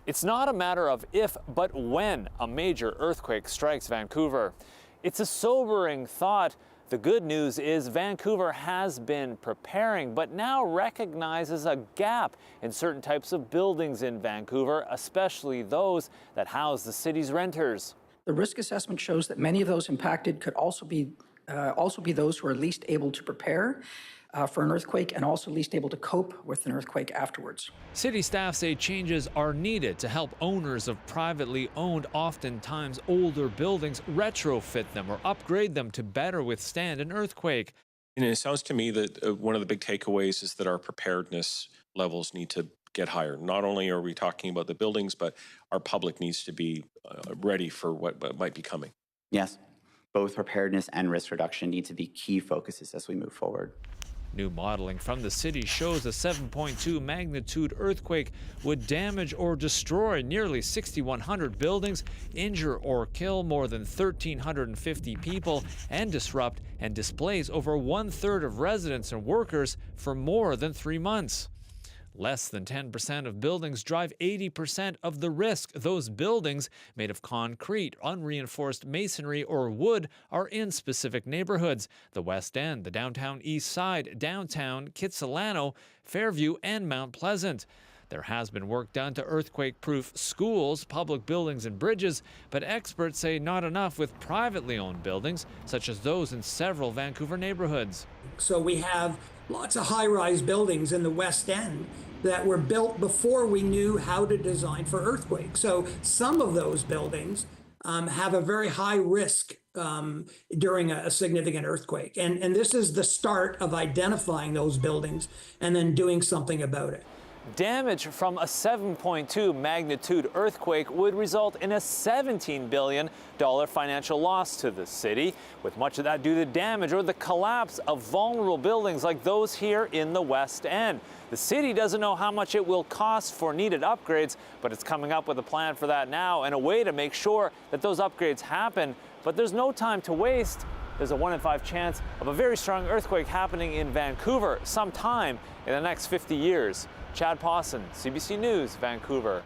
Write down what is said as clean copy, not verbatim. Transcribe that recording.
It's not a matter of if, but when a major earthquake strikes Vancouver. It's a sobering thought. The good news is Vancouver has been preparing, but now recognizes a gap in certain types of buildings in Vancouver, especially those that house the city's renters. The risk assessment shows that many of those impacted could also be those who are least able to prepare for an earthquake and also least able to cope with an earthquake afterwards. City staff say changes are needed to help owners of privately owned, oftentimes older buildings retrofit them or upgrade them to better withstand an earthquake. And it sounds to me that one of the big takeaways is that our preparedness levels need to get higher. Not only are we talking about the buildings, but our public needs to be ready for what might be coming. Yes, both preparedness and risk reduction need to be key focuses as we move forward. New modeling from the city shows a 7.2 magnitude earthquake would damage or destroy nearly 6,100 buildings, injure or kill more than 1,350 people, and disrupt and displace over 1/3 of residents and workers for more than 3 months. Less than 10% of buildings drive 80% of the risk. Those buildings, made of concrete, unreinforced masonry, or wood, are in specific neighborhoods: the West End, the downtown East Side, downtown, Kitsilano, Fairview, and Mount Pleasant. There has been work done to earthquake-proof schools, public buildings, and bridges, but experts say not enough with privately owned buildings, such as those in several Vancouver neighborhoods. So we have lots of high-rise buildings in the West End that were built before we knew how to design for earthquakes. So some of those buildings have a very high risk during a significant earthquake. And this is the start of identifying those buildings and then doing something about it. Damage from a 7.2 magnitude earthquake would result in a $17 billion financial loss to the city, with much of that due to damage or the collapse of vulnerable buildings like those here in the West End. The city doesn't know how much it will cost for needed upgrades, but it's coming up with a plan for that now and a way to make sure that those upgrades happen. But there's no time to waste. There's a 1 in 5 chance of a very strong earthquake happening in Vancouver sometime in the next 50 years. Chad Pawson, CBC News, Vancouver.